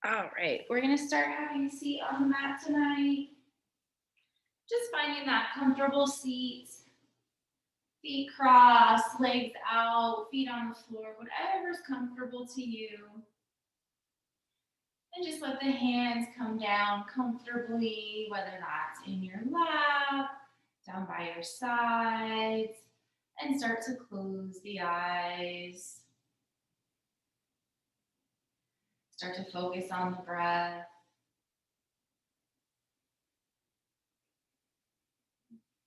All right, we're gonna start having a seat on the mat tonight. Just finding that comfortable seat, feet crossed, legs out, feet on the floor, whatever's comfortable to you. And just let the hands come down comfortably, whether that's in your lap, down by your sides, and start to close the eyes. Start to focus on the breath.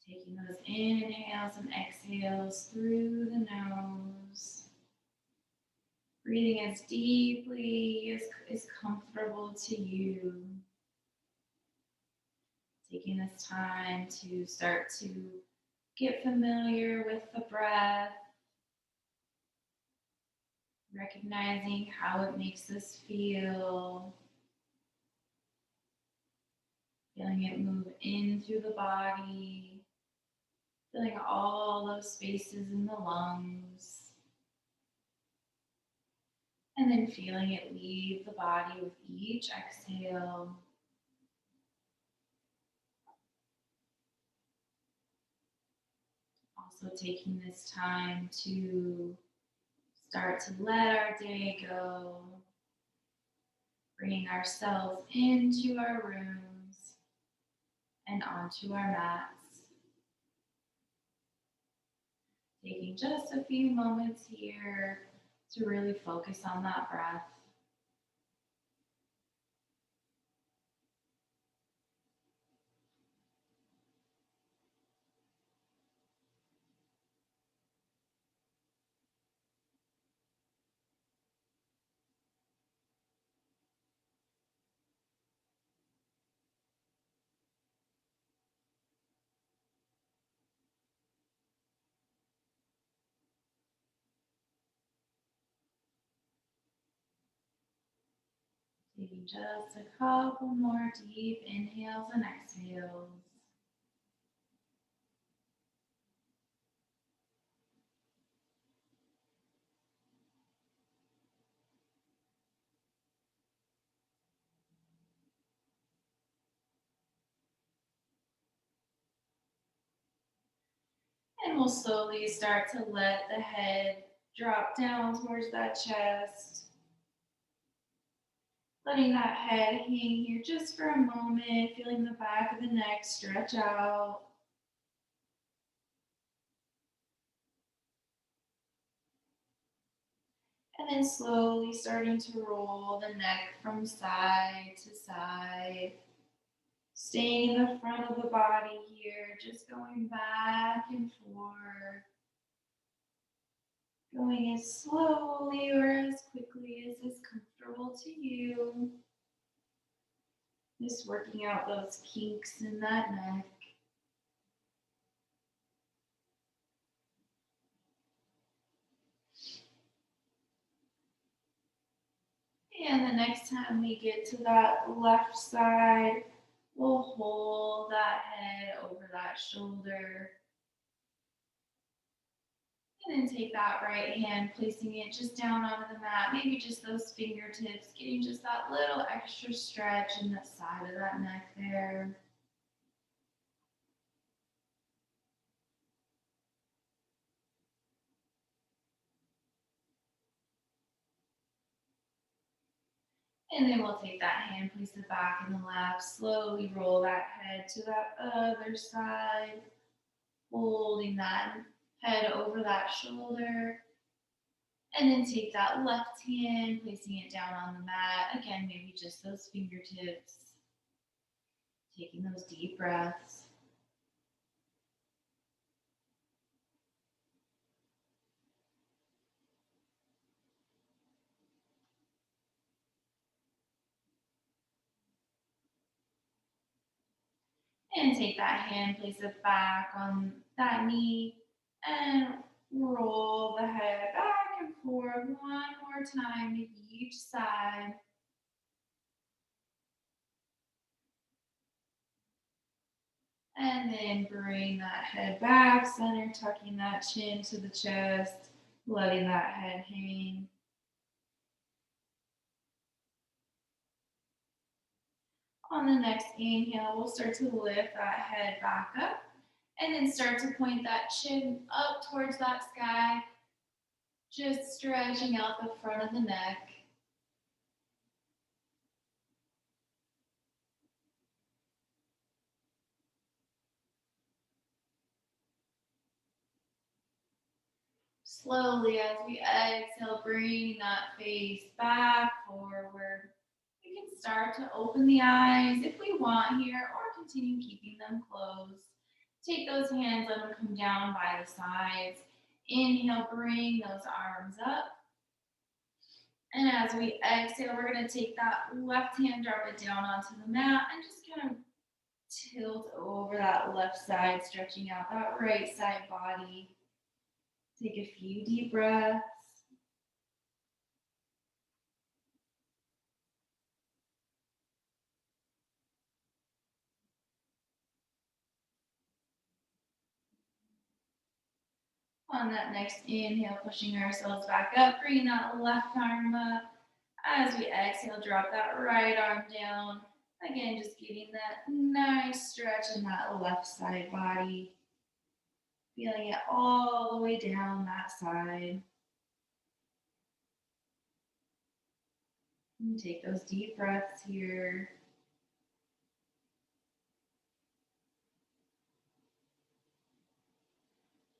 Taking those inhales and exhales through the nose. Breathing as deeply as is comfortable to you. Taking this time to start to get familiar with the breath. Recognizing how it makes us feel. Feeling it move in through the body. Filling all those spaces in the lungs. And then feeling it leave the body with each exhale. Also taking this time to start to let our day go. Bringing ourselves into our rooms and onto our mats. Taking just a few moments here to really focus on that breath. Taking just a couple more deep inhales and exhales. And we'll slowly start to let the head drop down towards that chest. Letting that head hang here just for a moment, feeling the back of the neck stretch out. And then slowly starting to roll the neck from side to side. Staying in the front of the body here, just going back and forth. Going as slowly or as quickly as is comfortable to you. Just working out those kinks in that neck. And the next time we get to that left side, we'll hold that head over that shoulder. And then take that right hand, placing it just down onto the mat, maybe just those fingertips, getting just that little extra stretch in the side of that neck there. And then we'll take that hand, place it back in the lap, slowly roll that head to that other side, holding that head over that shoulder. And then take that left hand, placing it down on the mat. Again, maybe just those fingertips. Taking those deep breaths. And take that hand, place it back on that knee, and roll the head back and forth one more time to each side. And then bring that head back, center, tucking that chin to the chest, letting that head hang. On the next inhale, we'll start to lift that head back up and then start to point that chin up towards that sky, just stretching out the front of the neck. Slowly, as we exhale, bring that face back forward. We can start to open the eyes if we want here, or continue keeping them closed. Take those hands, let them come down by the sides. Inhale, bring those arms up. And as we exhale, we're going to take that left hand, drop it down onto the mat, and just kind of tilt over that left side, stretching out that right side body. Take a few deep breaths. On that next inhale, pushing ourselves back up, bringing that left arm up. As we exhale, drop that right arm down. Again, just getting that nice stretch in that left side body. Feeling it all the way down that side. And take those deep breaths here.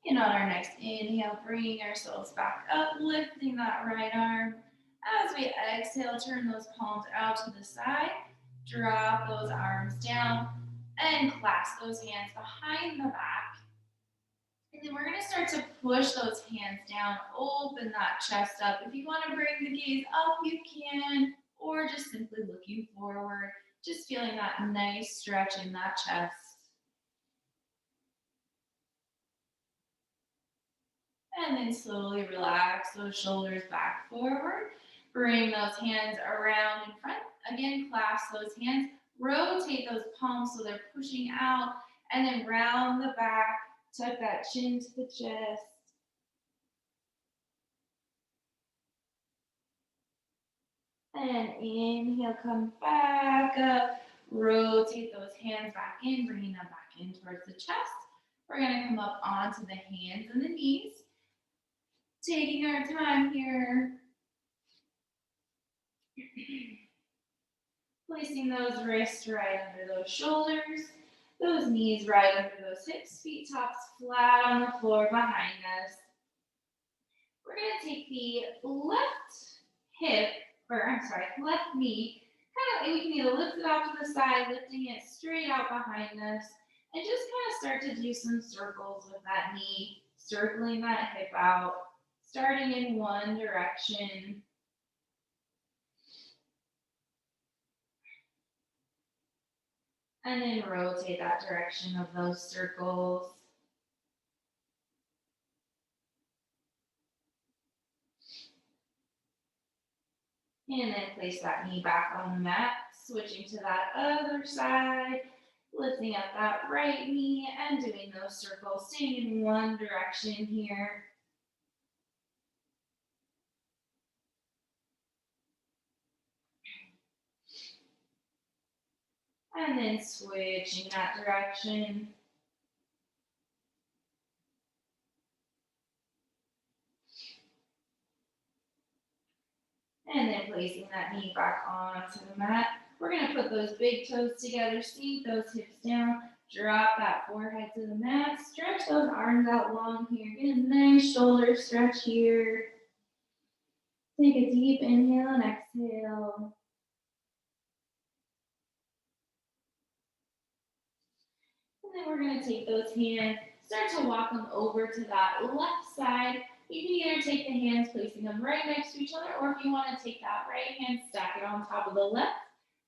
And on our next inhale, bringing ourselves back up, lifting that right arm. As we exhale, turn those palms out to the side. Drop those arms down and clasp those hands behind the back. And then we're going to start to push those hands down, open that chest up. If you want to bring the gaze up, you can, or just simply looking forward, just feeling that nice stretch in that chest. And then slowly relax those shoulders back forward. Bring those hands around in front. Again, clasp those hands. Rotate those palms so they're pushing out. And then round the back. Tuck that chin to the chest. And inhale, come back up. Rotate those hands back in, bringing them back in towards the chest. We're going to come up onto the hands and the knees. Taking our time here. Placing those wrists right under those shoulders, those knees right under those hips, feet tops flat on the floor behind us. We're going to take the left knee, we can either lift it off to the side, lifting it straight out behind us, and just kind of start to do some circles with that knee, circling that hip out, starting in one direction. And then rotate that direction of those circles. And then place that knee back on the mat, switching to that other side, lifting up that right knee and doing those circles, staying in one direction here. And then switching that direction. And then placing that knee back onto the mat. We're going to put those big toes together, sink those hips down, drop that forehead to the mat, stretch those arms out long here. Get a nice shoulder stretch here. Take a deep inhale and exhale. And then we're going to take those hands, start to walk them over to that left side. You can either take the hands, placing them right next to each other, or if you want to take that right hand, stack it on top of the left,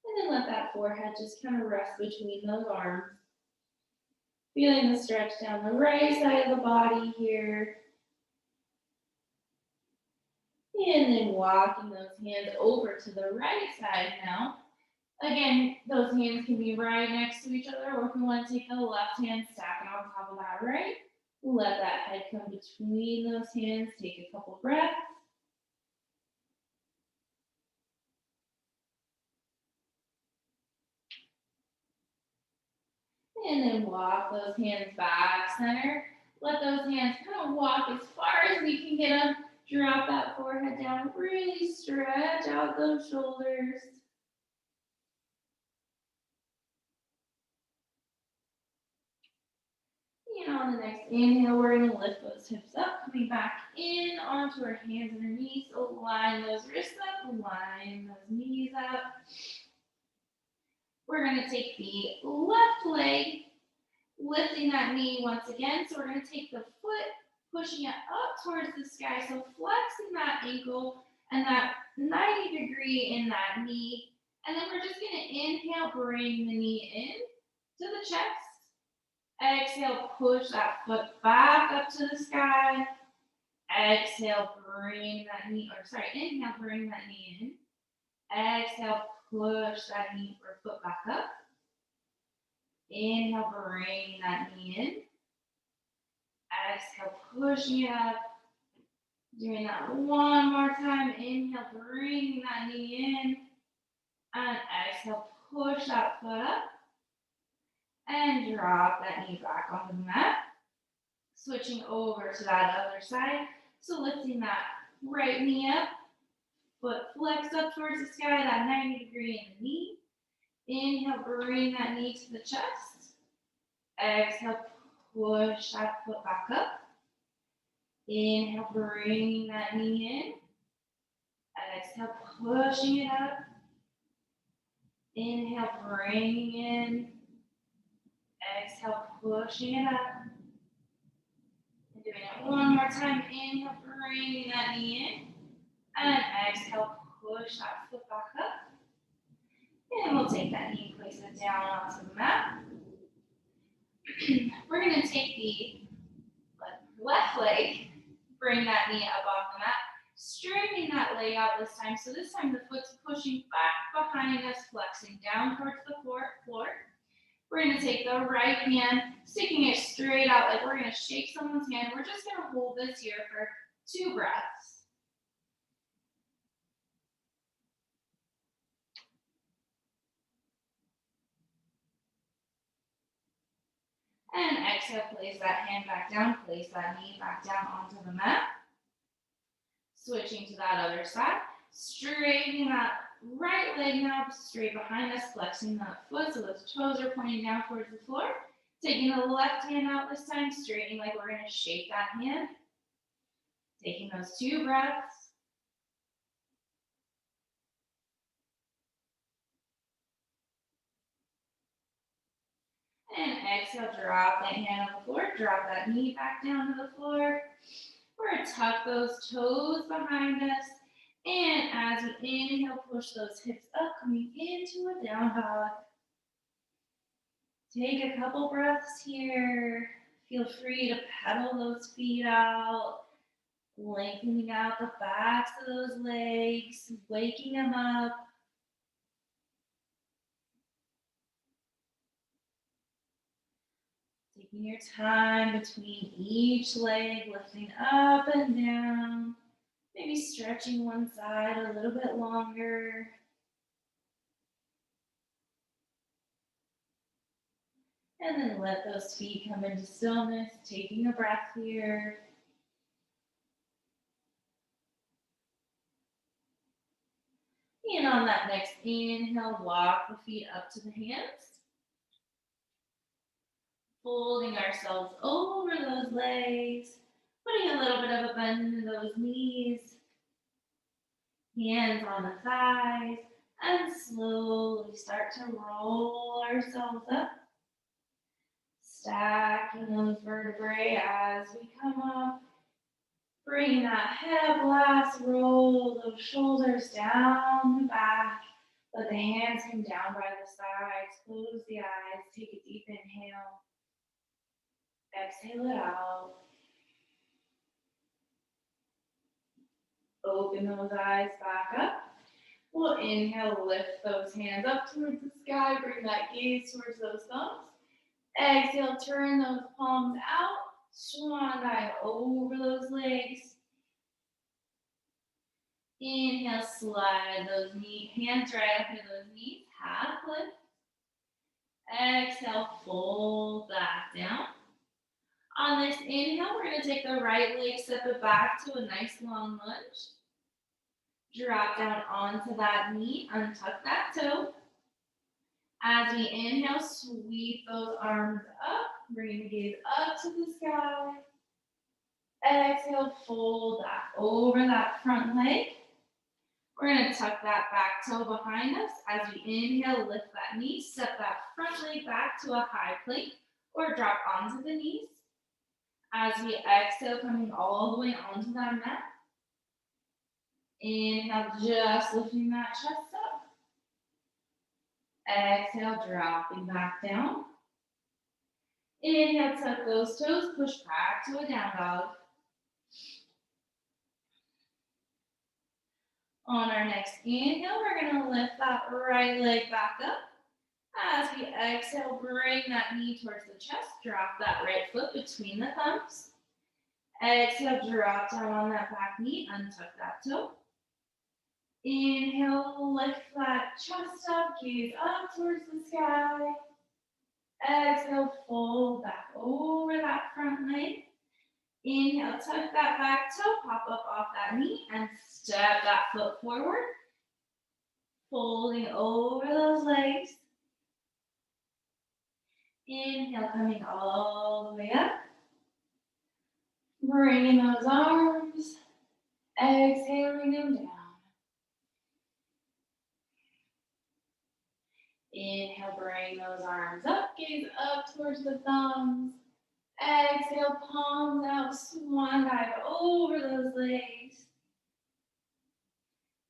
and then let that forehead just kind of rest between those arms. Feeling the stretch down the right side of the body here. And then walking those hands over to the right side now. Again, those hands can be right next to each other, or if you want to take the left hand, stack it on top of that right. Let that head come between those hands. Take a couple breaths. And then walk those hands back center. Let those hands kind of walk as far as you can get them. Drop that forehead down. Really stretch out those shoulders. And on the next inhale, we're going to lift those hips up, coming back in onto our hands and our knees. So line those wrists up, line those knees up. We're going to take the left leg, lifting that knee once again. So we're going to take the foot, pushing it up towards the sky. So flexing that ankle and that 90 degree in that knee. And then we're just going to inhale, bring the knee in to the chest. Exhale, push that foot back up to the sky. Exhale, bring that knee, inhale, bring that knee in. Exhale, push that knee or foot back up. Inhale, bring that knee in. Exhale, pushing it up. Doing that one more time. Inhale, bring that knee in. And exhale, push that foot up. And drop that knee back onto the mat. Switching over to that other side. So lifting that right knee up. Foot flex up towards the sky, that 90 degree in the knee. Inhale, bring that knee to the chest. Exhale, push that foot back up. Inhale, bring that knee in. Exhale, pushing it up. Inhale, bringing in. Exhale, pushing it up. And doing it one more time. Inhale, bringing that knee in. And exhale, push that foot back up. And we'll take that knee, place it down onto the mat. We're going to take the left leg, bring that knee up off the mat, straightening that leg out this time. So this time the foot's pushing back behind us, flexing down towards the floor. We're going to take the right hand, sticking it straight out like we're going to shake someone's hand. We're just going to hold this here for 2 breaths. And exhale, place that hand back down, place that knee back down onto the mat. Switching to that other side, straightening that right leg now straight behind us, flexing that foot so those toes are pointing down towards the floor. Taking the left hand out this time, straightening like we're going to shake that hand. Taking those 2 breaths. And exhale, drop that hand on the floor, drop that knee back down to the floor. We're going to tuck those toes behind us. And as we inhale, push those hips up, coming into a down dog. Take a couple breaths here. Feel free to pedal those feet out, lengthening out the backs of those legs, waking them up. Taking your time between each leg, lifting up and down. Maybe stretching one side a little bit longer. And then let those feet come into stillness, taking a breath here. And on that next inhale, walk the feet up to the hands. Folding ourselves over those legs, putting a little bit of a bend in those knees. Hands on the thighs, and slowly start to roll ourselves up. Stacking those vertebrae as we come up. Bring that head up last, roll those shoulders down the back. Let the hands come down by the sides. Close the eyes. Take a deep inhale. Exhale it out. Open those eyes back up. We'll inhale, lift those hands up towards the sky. Bring that gaze towards those thumbs. Exhale, turn those palms out. Swan dive over those legs. Inhale, slide those hands right under those knees. Half lift. Exhale, fold back down. On this inhale, we're going to take the right leg, step it back to a nice long lunge. Drop down onto that knee, untuck that toe. As we inhale, sweep those arms up, bring the gaze up to the sky. Exhale, fold that over that front leg. We're going to tuck that back toe behind us. As we inhale, lift that knee, step that front leg back to a high plank or drop onto the knees. As we exhale, coming all the way onto that mat. Inhale, just lifting that chest up. Exhale, dropping back down. Inhale, tuck those toes, push back to a down dog. On our next inhale, we're going to lift that right leg back up. As we exhale, bring that knee towards the chest. Drop that right foot between the thumbs. Exhale, drop down on that back knee, untuck that toe. Inhale, lift that chest up, gaze up towards the sky. Exhale, fold back over that front leg. Inhale, tuck that back toe, pop up off that knee, and step that foot forward. Folding over those legs. Inhale, coming all the way up. Bringing those arms. Exhaling them down. Inhale, bring those arms up, gaze up towards the thumbs. Exhale, palms out, swan dive over those legs.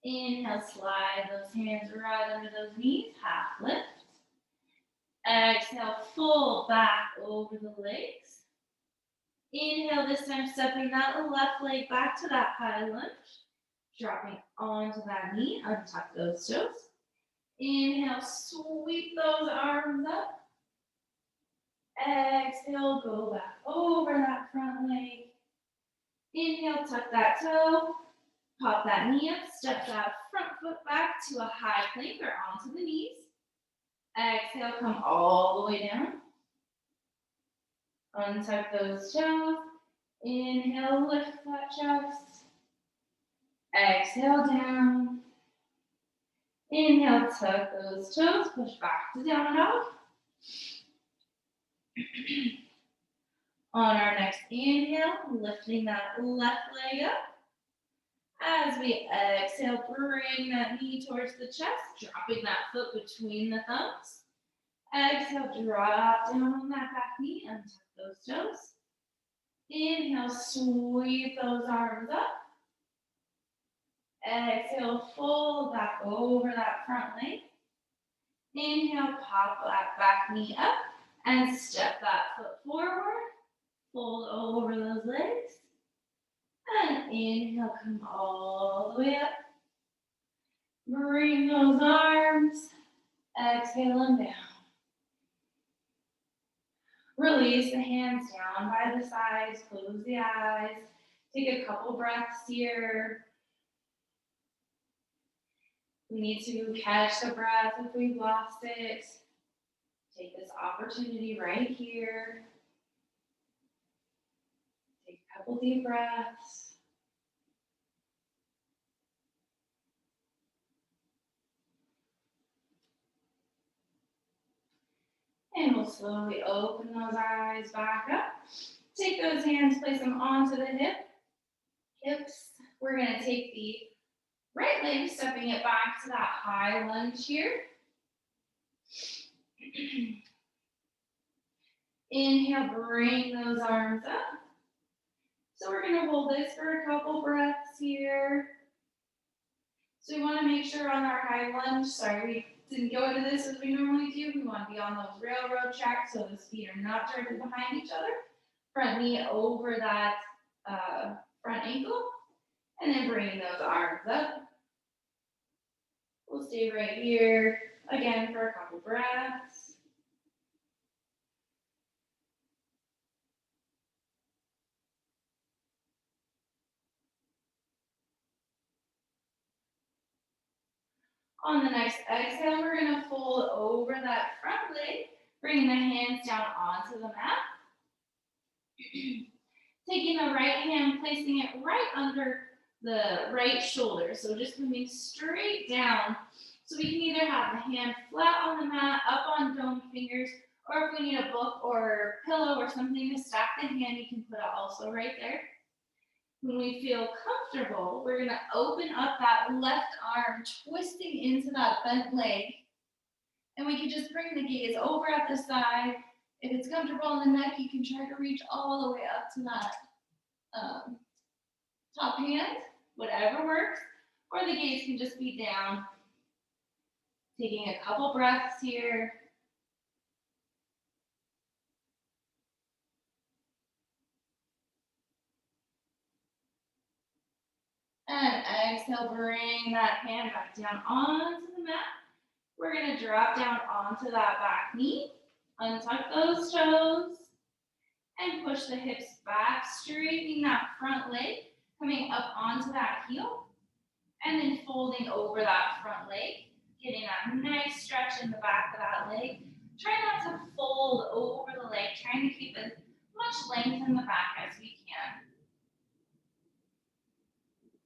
Inhale, slide those hands right under those knees, half lift. Exhale, fold back over the legs. Inhale, this time stepping that left leg back to that high lunge. Dropping onto that knee, untuck those toes. Inhale, sweep those arms up. Exhale, go back over that front leg. Inhale, tuck that toe. Pop that knee up, step that front foot back to a high plank or onto the knees. Exhale, come all the way down. Untuck those toes. Inhale, lift that chest. Exhale, down. Inhale, tuck those toes, push back to down dog. On our next inhale, lifting that left leg up. As we exhale, bring that knee towards the chest, dropping that foot between the thumbs. Exhale, drop down on that back knee and tuck those toes. Inhale, sweep those arms up. Exhale, fold back over that front leg. Inhale, pop that back knee up and step that foot forward. Fold over those legs. And inhale, come all the way up. Bring those arms. Exhale them down. Release the hands down by the sides. Close the eyes. Take a couple breaths here. We need to catch the breath if we've lost it. Take this opportunity right here. Take a couple deep breaths. And we'll slowly open those eyes back up. Take those hands, place them onto the hips. We're going to take the right leg, stepping it back to that high lunge here. Inhale, bring those arms up. So we're going to hold this for a couple breaths here. So we want to make sure on our high lunge, we didn't go into this as we normally do. We want to be on those railroad tracks so the feet are not directly behind each other. Front knee over that front ankle. And then bringing those arms up. We'll stay right here again for a couple breaths. On the next exhale, we're going to fold over that front leg. Bringing the hands down onto the mat. Taking the right hand, placing it right under the right shoulder. So just moving straight down. So we can either have the hand flat on the mat, up on dome fingers, or if we need a book or pillow or something to stack the hand, you can put it also right there. When we feel comfortable, we're going to open up that left arm, twisting into that bent leg. And we can just bring the gaze over at the side. If it's comfortable in the neck, you can try to reach all the way up to that top hand, whatever works. Or the gaze can just be down. Taking a couple breaths here. And exhale, bring that hand back down onto the mat. We're going to drop down onto that back knee. Untuck those toes. And push the hips back, straightening that front leg, coming up onto that heel. And then folding over that front leg, getting that nice stretch in the back of that leg. Try not to fold over the leg, trying to keep as much length in the back as we can.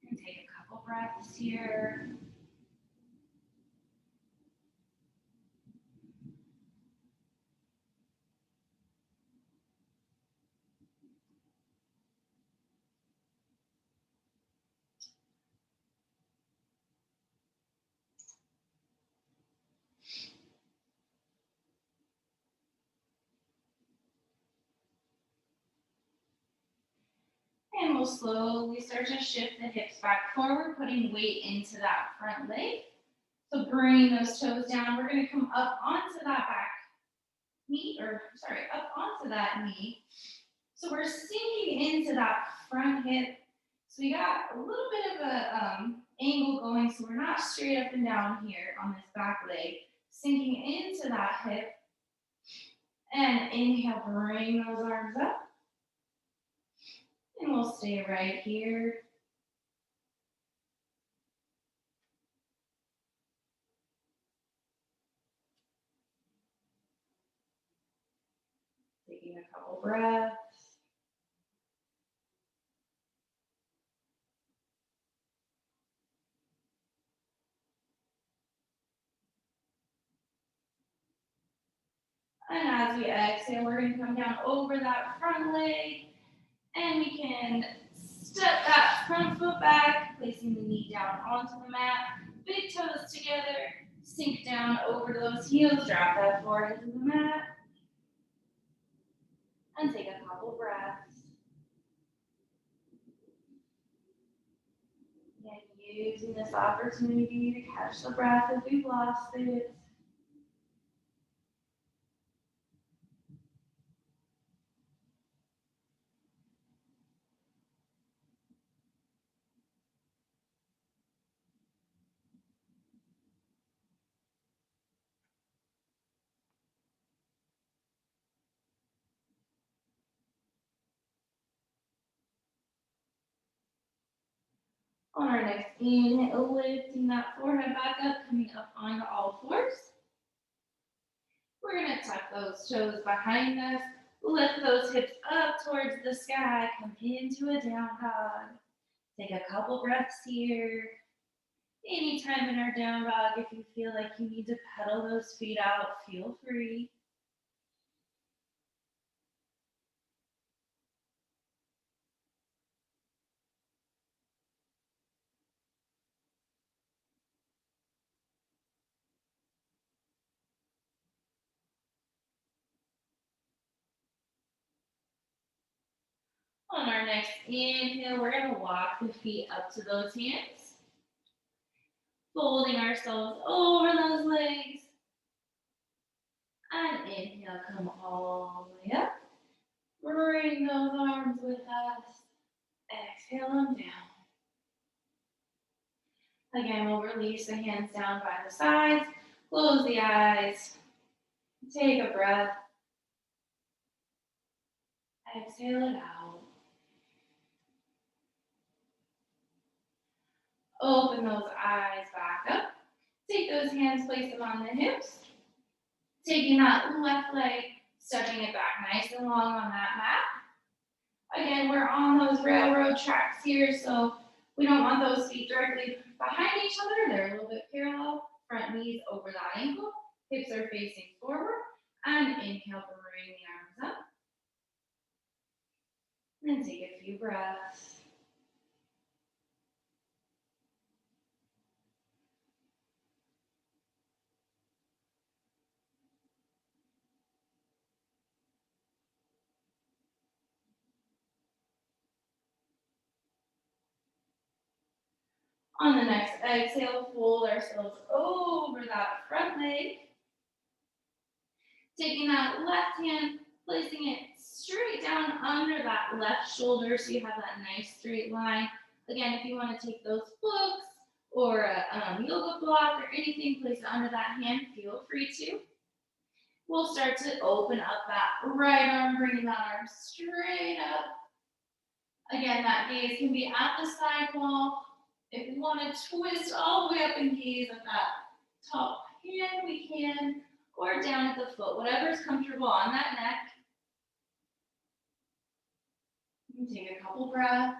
And take a couple breaths here. And we'll slowly start to shift the hips back forward, putting weight into that front leg. So bring those toes down. We're going to come up onto that back knee, up onto that knee. So we're sinking into that front hip. So we got a little bit of a angle going, so we're not straight up and down here on this back leg. Sinking into that hip. And inhale, bring those arms up. And we'll stay right here. Taking a couple breaths. And as we exhale, we're going to come down over that front leg. And we can step that front foot back, placing the knee down onto the mat. Big toes together. Sink down over to those heels. Drop that forehead to the mat. And take a couple breaths. And using this opportunity to catch the breath if we've lost it. On our next inhale, lifting that forehead back up, coming up onto all fours. We're going to tuck those toes behind us, lift those hips up towards the sky, come into a down dog. Take a couple breaths here. Anytime in our down dog, if you feel like you need to pedal those feet out, feel free. On our next inhale, we're going to walk the feet up to those hands. Folding ourselves over those legs. And inhale, come all the way up. Bring those arms with us. Exhale them down. Again, we'll release the hands down by the sides. Close the eyes. Take a breath. Exhale it out. Open those eyes back up. Take those hands, place them on the hips. Taking that left leg, stepping it back nice and long on that mat. Again, we're on those railroad tracks here, so we don't want those feet directly behind each other. They're a little bit parallel. Front knees over that ankle. Hips are facing forward. And inhale, bring the arms up. And take a few breaths. On the next exhale, fold ourselves over that front leg. Taking that left hand, placing it straight down under that left shoulder so you have that nice straight line. Again, if you want to take those books or a yoga block or anything, place it under that hand, feel free to. We'll start to open up that right arm, bringing that arm straight up. Again, that gaze can be at the side wall. If we want to twist all the way up and gaze at that top hand, we can, or down at the foot, whatever's comfortable on that neck. You can take a couple breaths.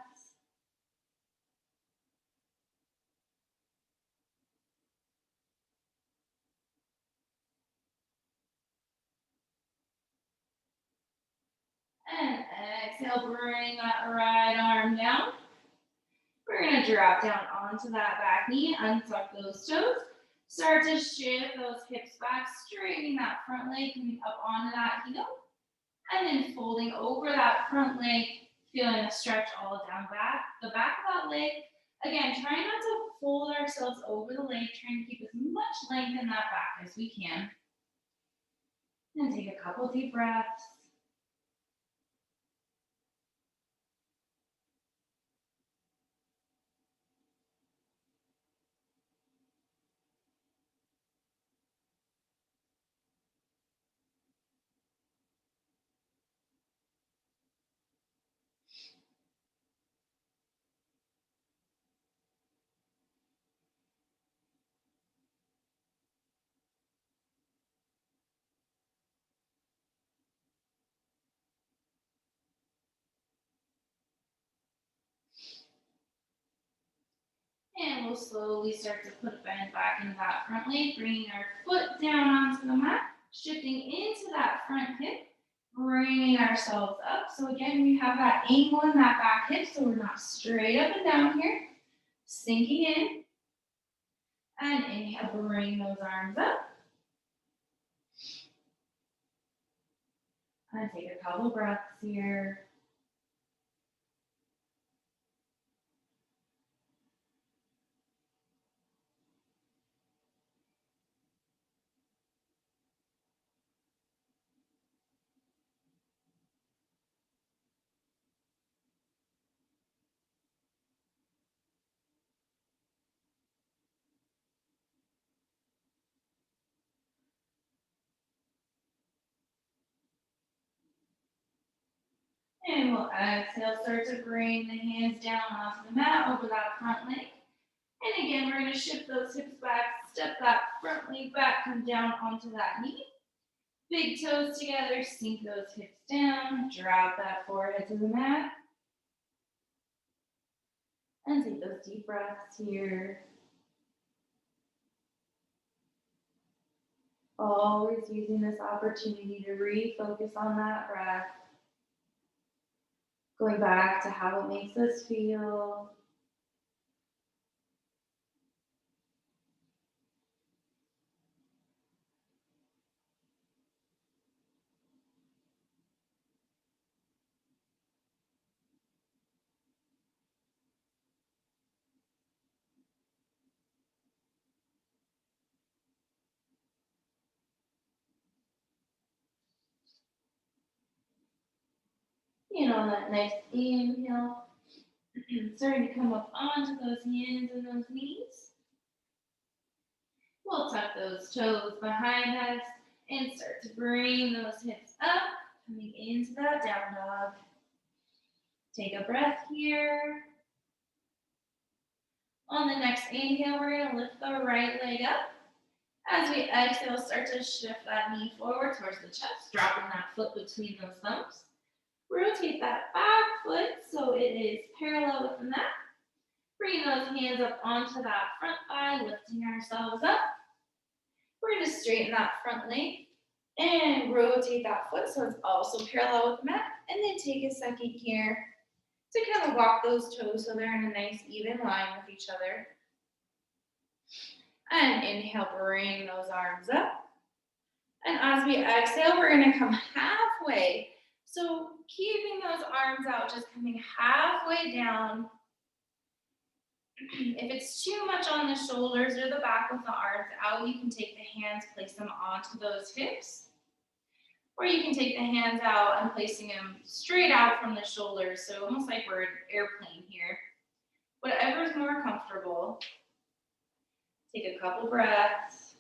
And exhale, bring that right arm down. We're going to drop down onto that back knee, untuck those toes. Start to shift those hips back, straightening that front leg, coming up onto that heel. And then folding over that front leg, feeling a stretch all down the back of that leg. Again, trying not to fold ourselves over the leg, trying to keep as much length in that back as we can. And take a couple deep breaths. And we'll slowly start to put a bend back into that front leg, bringing our foot down onto the mat, shifting into that front hip, bringing ourselves up. So again, we have that angle in that back hip, so we're not straight up and down here. Sinking in. And inhale, bring those arms up. And take a couple breaths here. And we'll exhale, start to bring the hands down onto the mat over that front leg. And again, we're going to shift those hips back, step that front leg back, come down onto that knee. Big toes together, sink those hips down, drop that forehead to the mat. And take those deep breaths here. Always using this opportunity to refocus on that breath. Going back to how it makes us feel. And on that nice inhale, starting to come up onto those hands and those knees. We'll tuck those toes behind us and start to bring those hips up, coming into that down dog. Take a breath here. On the next inhale, we're going to lift the right leg up. As we exhale, start to shift that knee forward towards the chest, dropping that foot between those thumbs. Rotate that back foot so it is parallel with the mat. Bring those hands up onto that front thigh, lifting ourselves up. We're going to straighten that front leg and rotate that foot so it's also parallel with the mat. And then take a second here to kind of walk those toes so they're in a nice even line with each other. And inhale, bring those arms up. And as we exhale, we're going to come halfway. So keeping those arms out, just coming halfway down. If it's too much on the shoulders or the back with the arms out, you can take the hands, place them onto those hips. Or you can take the hands out and placing them straight out from the shoulders. So almost like we're an airplane here. Whatever is more comfortable. Take a couple breaths.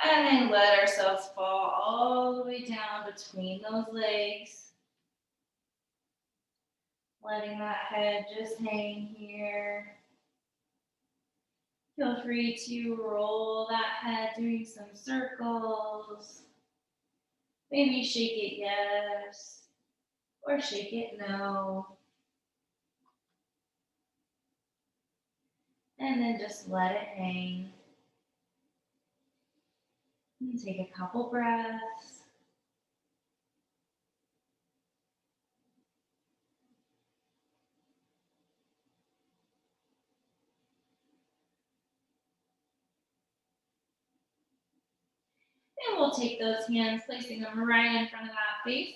And then let ourselves fall all the way down between those legs. Letting that head just hang here. Feel free to roll that head, doing some circles. Maybe shake it yes, or shake it no. And then just let it hang. And take a couple breaths. And we'll take those hands, placing them right in front of that face,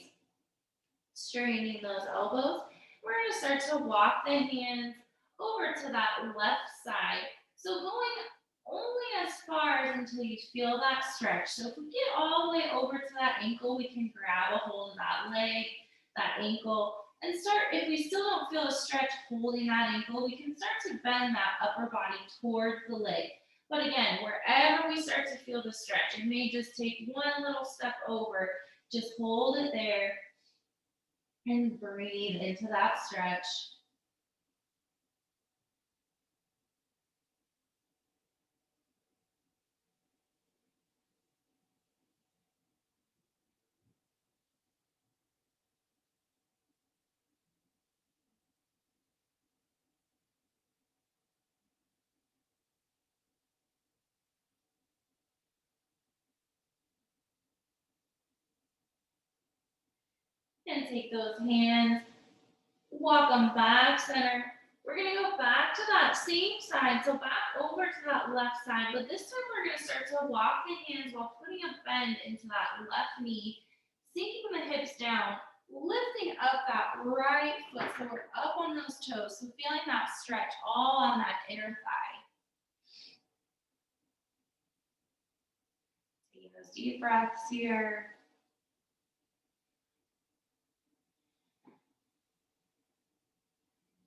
straightening those elbows. We're going to start to walk the hands over to that left side. So going only as far as until you feel that stretch. So if we get all the way over to that ankle, we can grab a hold of that leg, that ankle, and start, if we still don't feel a stretch holding that ankle, we can start to bend that upper body towards the leg. But again, wherever we start to feel the stretch, it may just take one little step over. Just hold it there and breathe into that stretch. And take those hands, walk them back center. We're going to go back to that same side, so back over to that left side, but this time we're going to start to walk the hands while putting a bend into that left knee, sinking the hips down, lifting up that right foot so we're up on those toes, so feeling that stretch all on that inner thigh. Taking those deep breaths here.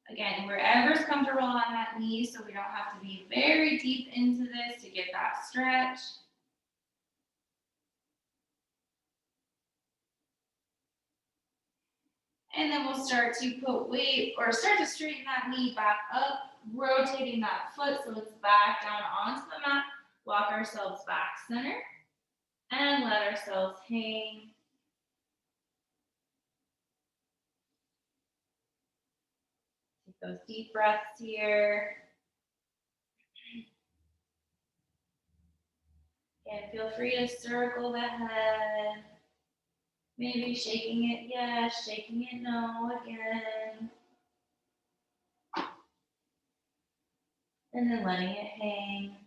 Again, wherever's comfortable on that knee, so we don't have to be very deep into this to get that stretch. And then we'll start to put weight, or start to straighten that knee back up, rotating that foot so it's back down onto the mat. Walk ourselves back center, and let ourselves hang. Take those deep breaths here. And feel free to circle the head. Maybe shaking it yes, shaking it no again. And then letting it hang.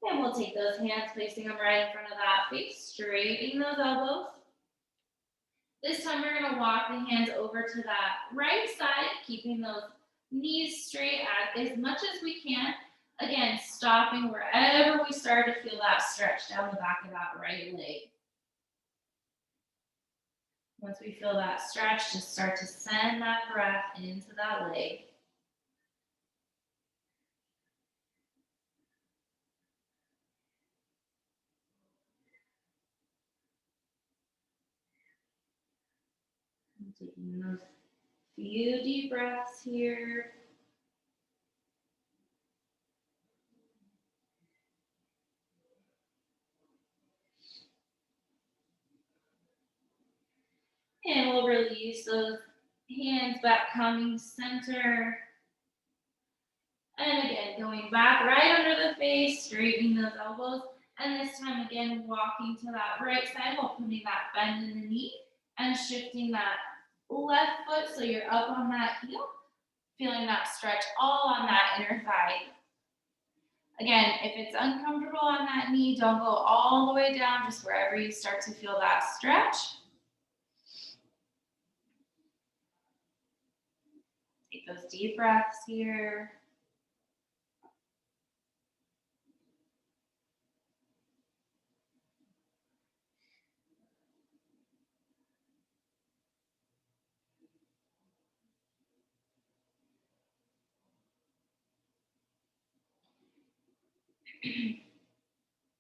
And we'll take those hands, placing them right in front of that face, straightening those elbows. This time we're going to walk the hands over to that right side, keeping those knees straight as much as we can. Again, stopping wherever we start to feel that stretch down the back of that right leg. Once we feel that stretch, just start to send that breath into that leg. Taking those few deep breaths here. And we'll release those hands back, coming center. And again, going back right under the face, straightening those elbows. And this time again, walking to that right side while putting that bend in the knee and shifting that left foot so you're up on that heel, feeling that stretch all on that inner thigh. Again, if it's uncomfortable on that knee, don't go all the way down, just wherever you start to feel that stretch. Take those deep breaths here.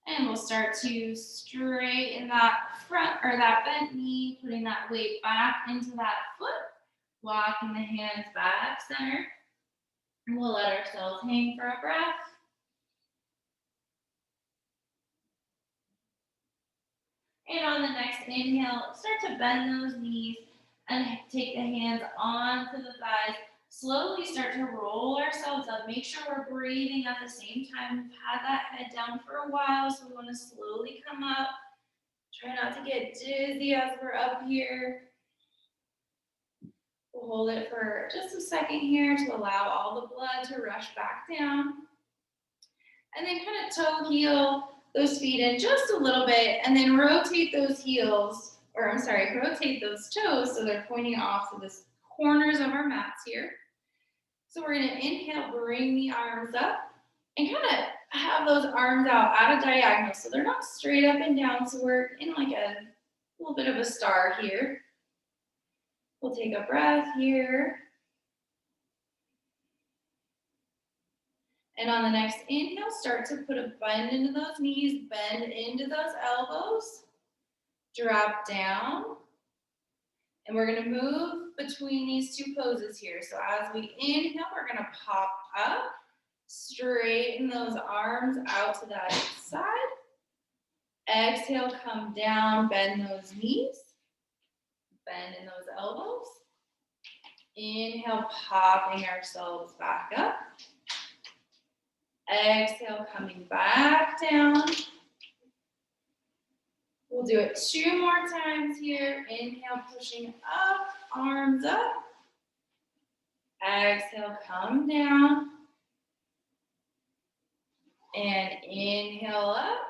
And we'll start to straighten that front or that bent knee, putting that weight back into that foot, walking the hands back center. And we'll let ourselves hang for a breath. And on the next inhale, start to bend those knees and take the hands onto the thighs. Slowly start to roll ourselves up. Make sure we're breathing at the same time. We've had that head down for a while, so we want to slowly come up. Try not to get dizzy as we're up here. We'll hold it for just a second here to allow all the blood to rush back down. And then kind of toe heel those feet in just a little bit, and then rotate those heels, or I'm sorry, rotate those toes so they're pointing off to the corners of our mats here. So we're gonna inhale, bring the arms up, and kind of have those arms out at a diagonal so they're not straight up and down, so we're in like a little bit of a star here. We'll take a breath here. And on the next inhale, start to put a bend into those knees, bend into those elbows, drop down. And we're gonna move between these two poses here. So as we inhale, we're gonna pop up, straighten those arms out to that side. Exhale, come down, bend those knees, bend in those elbows. Inhale, popping ourselves back up. Exhale, coming back down. We'll do it 2 more times here. Inhale, pushing up, arms up. Exhale, come down. And inhale up.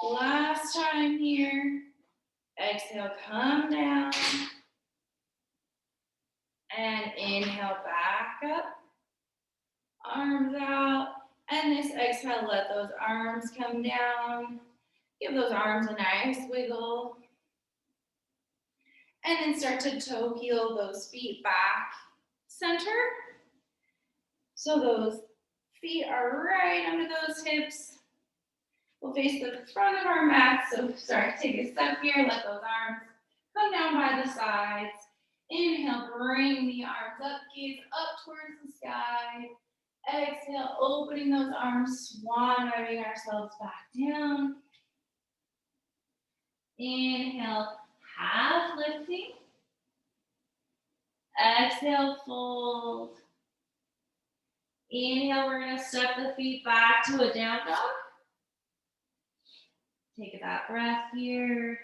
Last time here. Exhale, come down. And inhale, back up. Arms out. And this exhale, let those arms come down. Give those arms a nice wiggle. And then start to toe heel those feet back center. So those feet are right under those hips. We'll face the front of our mat. So sorry, take a step here. Let those arms come down by the sides. Inhale, bring the arms up, gaze up towards the sky. Exhale, opening those arms, swan diving ourselves back down. Inhale, half lifting. Exhale, fold. Inhale, we're going to step the feet back to a down dog. Take that breath here.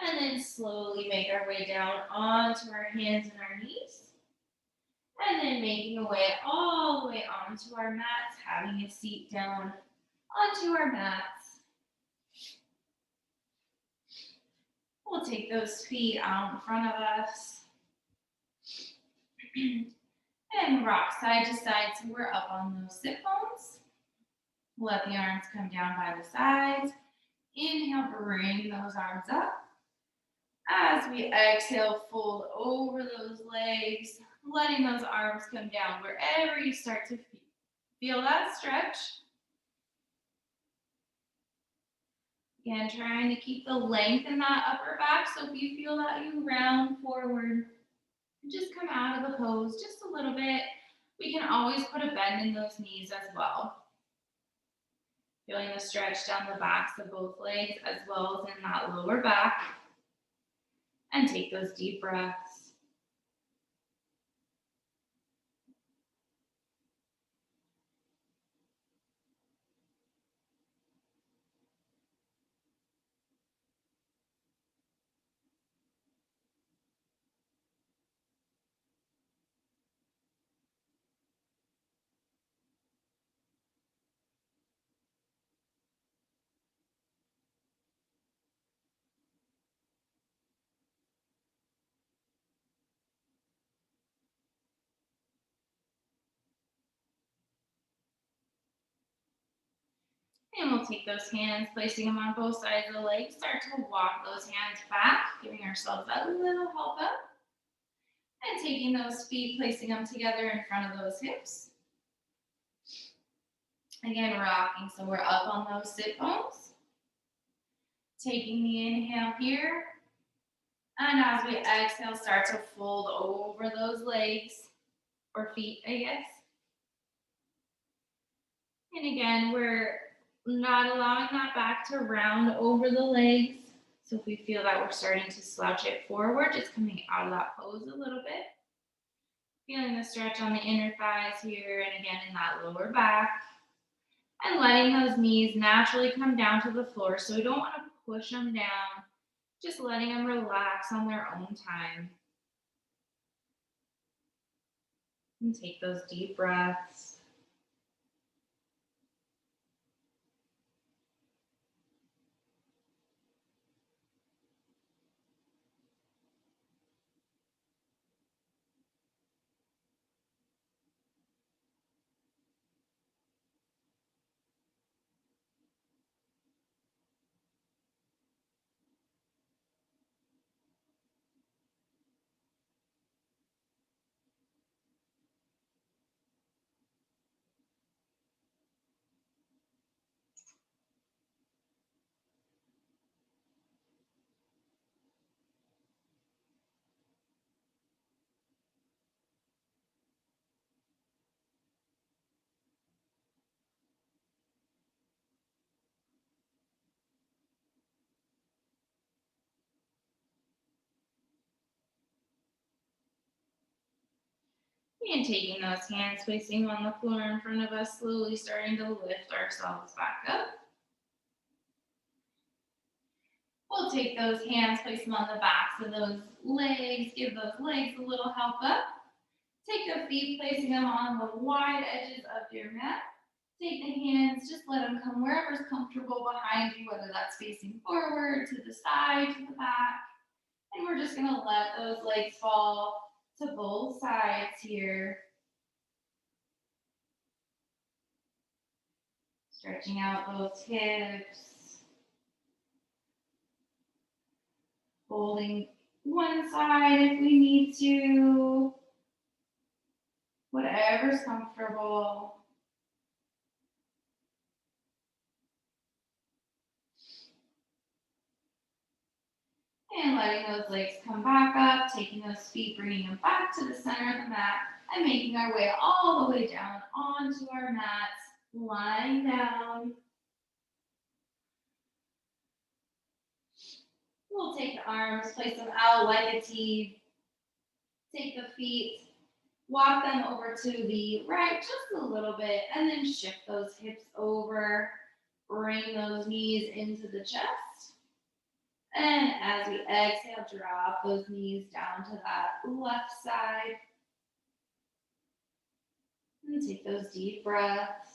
And then slowly make our way down onto our hands and our knees. And then making our way all the way onto our mats, having a seat down onto our mats. We'll take those feet out in front of us. And rock side to side so we're up on those sit bones. Let the arms come down by the sides. Inhale, bring those arms up. As we exhale, fold over those legs, letting those arms come down wherever you start to feel that stretch. Again, trying to keep the length in that upper back. So if you feel that you round forward, just come out of the pose just a little bit. We can always put a bend in those knees as well. Feeling the stretch down the backs of both legs as well as in that lower back. And take those deep breaths. And we'll take those hands, placing them on both sides of the legs. Start to walk those hands back, giving ourselves a little help up. And taking those feet, placing them together in front of those hips. Again, rocking, so we're up on those sit bones. Taking the inhale here. And as we exhale, start to fold over those legs, or feet, I guess. And again, we're not allowing that back to round over the legs. So if we feel that we're starting to slouch it forward, just coming out of that pose a little bit. Feeling the stretch on the inner thighs here, and again in that lower back. And letting those knees naturally come down to the floor. So we don't want to push them down, just letting them relax on their own time. And take those deep breaths. And taking those hands, placing them on the floor in front of us, slowly starting to lift ourselves back up. We'll take those hands, place them on the backs of those legs, give those legs a little help up. Take the feet, placing them on the wide edges of your mat. Take the hands, just let them come wherever's comfortable behind you, whether that's facing forward, to the side, to the back. And we're just gonna let those legs fall to both sides here. Stretching out those hips. Folding one side if we need to. Whatever's comfortable. And letting those legs come back up, taking those feet, bringing them back to the center of the mat, and making our way all the way down onto our mats, lying down. We'll take the arms, place them out like a T. Take the feet, walk them over to the right just a little bit, and then shift those hips over. Bring those knees into the chest. And as we exhale, drop those knees down to that left side. And take those deep breaths.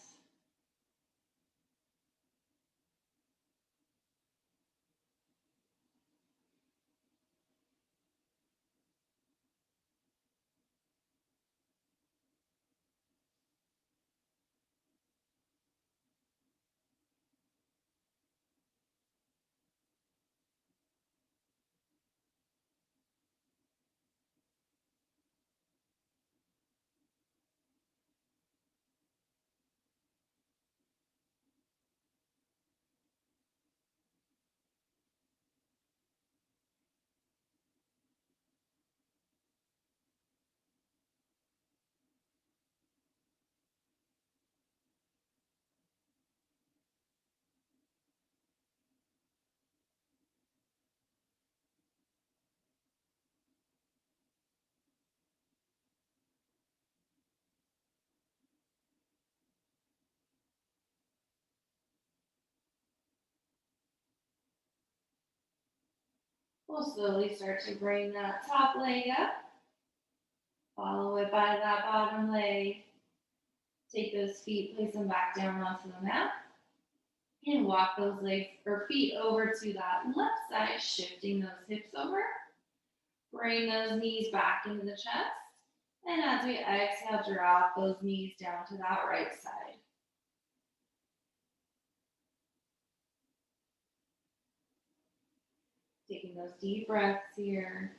We'll slowly start to bring that top leg up, follow it by that bottom leg. Take those feet, place them back down onto the mat, and walk those legs or feet over to that left side, shifting those hips over. Bring those knees back into the chest. And as we exhale, drop those knees down to that right side. Taking those deep breaths here.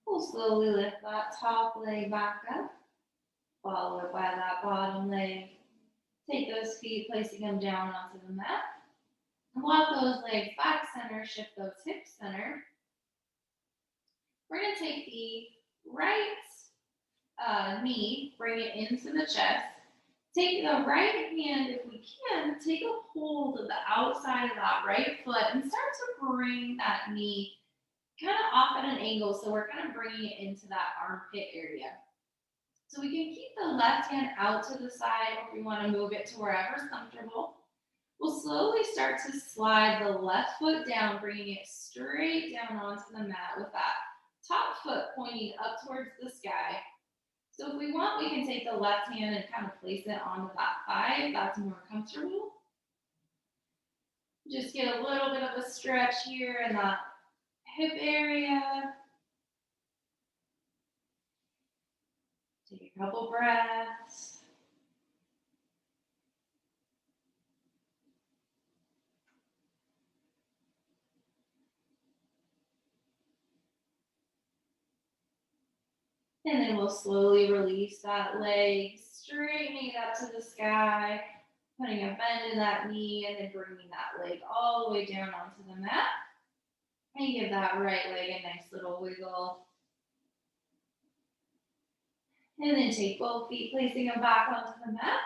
We'll slowly lift that top leg back up, follow it by that bottom leg. Take those feet, placing them down onto the mat. Walk those legs back center, shift those hips center. We're going to take the right knee, bring it into the chest. Take the right hand, if we can, take a hold of the outside of that right foot and start to bring that knee kind of off at an angle. So we're kind of bringing it into that armpit area. So we can keep the left hand out to the side, or if we want to move it to wherever's comfortable. We'll slowly start to slide the left foot down, bringing it straight down onto the mat with that top foot pointing up towards the sky. So if we want, we can take the left hand and kind of place it onto that thigh if that's more comfortable. Just get a little bit of a stretch here in that hip area. Take a couple breaths. And then we'll slowly release that leg, straightening it up to the sky, putting a bend in that knee, and then bringing that leg all the way down onto the mat. And give that right leg a nice little wiggle. And then take both feet, placing them back onto the mat.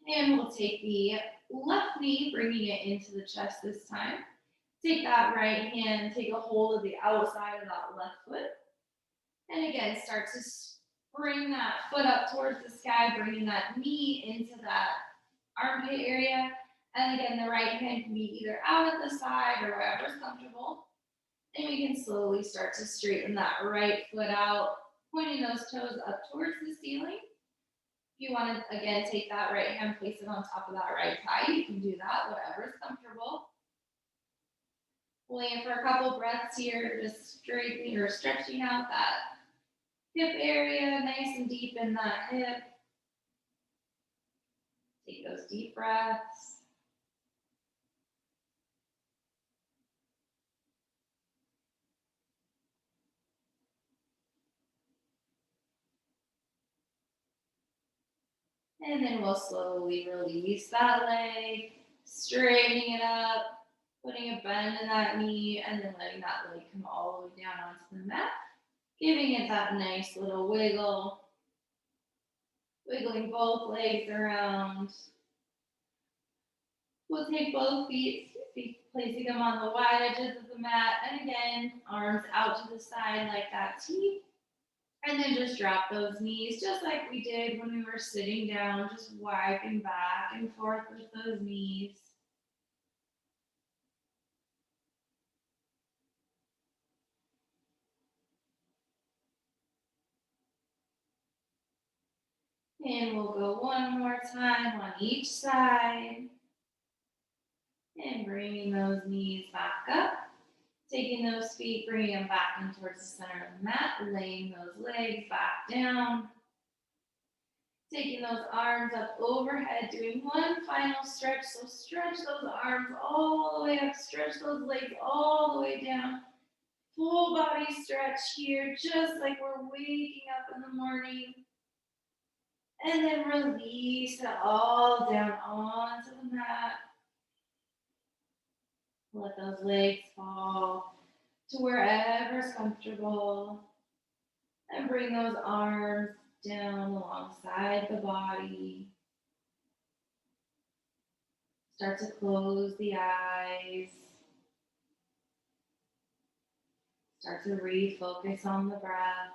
And we'll take the left knee, bringing it into the chest this time. Take that right hand, take a hold of the outside of that left foot. And again, start to bring that foot up towards the sky, bringing that knee into that armpit area. And again, the right hand can be either out at the side or wherever's comfortable. And we can slowly start to straighten that right foot out, pointing those toes up towards the ceiling. If you want to, again, take that right hand, place it on top of that right thigh, you can do that, whatever's comfortable. We'll aim for a couple breaths here, just straightening or stretching out that hip area, nice and deep in that hip. Take those deep breaths. And then we'll slowly release that leg, straightening it up, putting a bend in that knee, and then letting that leg come all the way down onto the mat, giving it that nice little wiggle, wiggling both legs around. We'll take both feet, placing them on the wide edges of the mat, and again, arms out to the side like that T. And then just drop those knees, just like we did when we were sitting down, just wiping back and forth with those knees. And we'll go one more time on each side. And bringing those knees back up. Taking those feet, bringing them back in towards the center of the mat, laying those legs back down. Taking those arms up overhead, doing one final stretch. So stretch those arms all the way up, stretch those legs all the way down. Full body stretch here, just like we're waking up in the morning. And then release it all down onto the mat. Let those legs fall to wherever's comfortable. And bring those arms down alongside the body. Start to close the eyes. Start to refocus on the breath.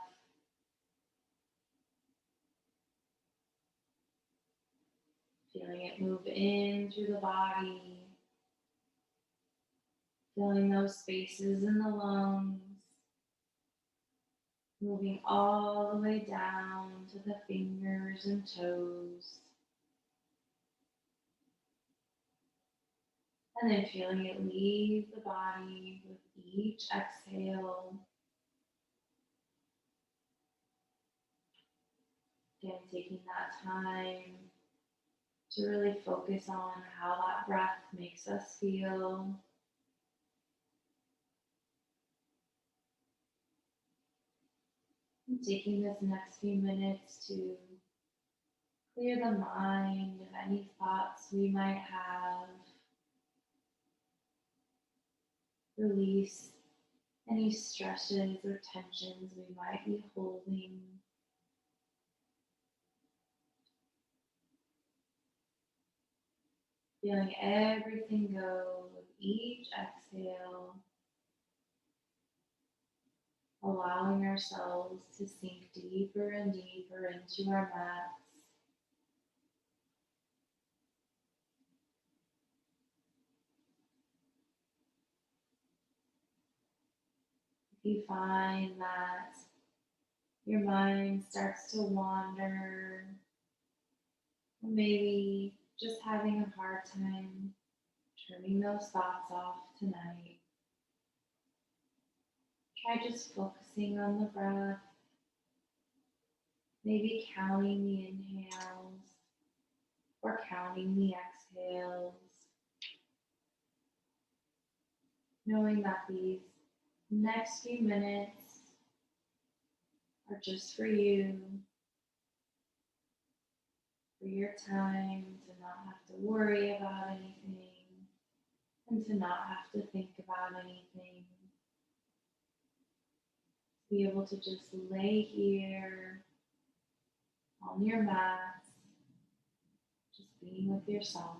Feeling it move in through the body. Filling those spaces in the lungs. Moving all the way down to the fingers and toes. And then feeling it leave the body with each exhale. Again, taking that time to really focus on how that breath makes us feel. And taking this next few minutes to clear the mind of any thoughts we might have. Release any stresses or tensions we might be holding. Feeling everything go with each exhale. Allowing ourselves to sink deeper and deeper into our mats. If you find that your mind starts to wander, or maybe just having a hard time turning those thoughts off tonight, try just focusing on the breath, maybe counting the inhales or counting the exhales, knowing that these next few minutes are just for you, for your time to not have to worry about anything and to not have to think about anything. Be able to just lay here on your mat, just being with yourself.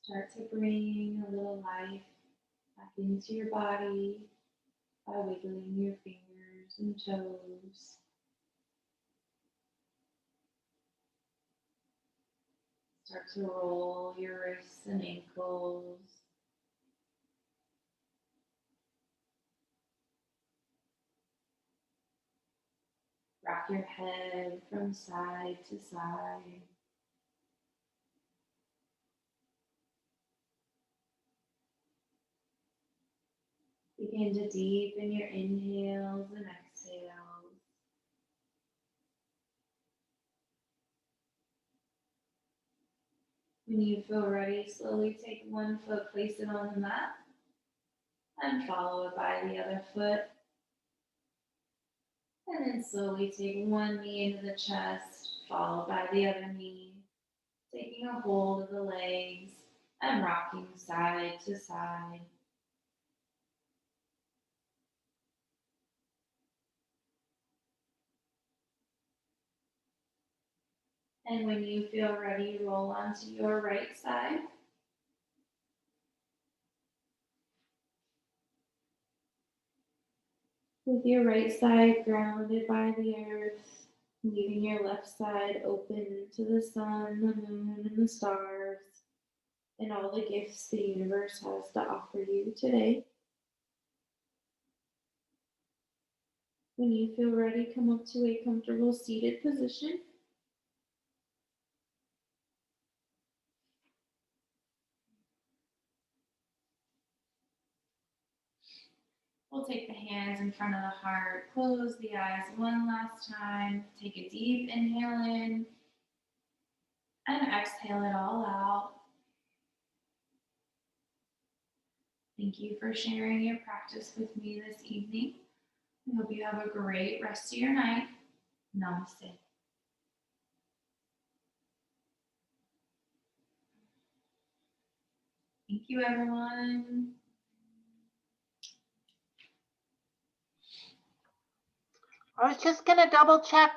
Start to bring a little life back into your body by wiggling your fingers and toes. Start to roll your wrists and ankles. Rock your head from side to side. Begin to deepen your inhales and exhales. When you feel ready, slowly take one foot, place it on the mat, and follow it by the other foot. And then slowly take one knee into the chest, followed by the other knee, taking a hold of the legs and rocking side to side. And when you feel ready, roll onto your right side. With your right side grounded by the earth, leaving your left side open to the sun, the moon, and the stars, and all the gifts the universe has to offer you today. When you feel ready, come up to a comfortable seated position. We'll take the hands in front of the heart, close the eyes one last time, take a deep inhale in, and exhale it all out. Thank you for sharing your practice with me this evening. I hope you have a great rest of your night. Namaste. Thank you, everyone. I was just going to double check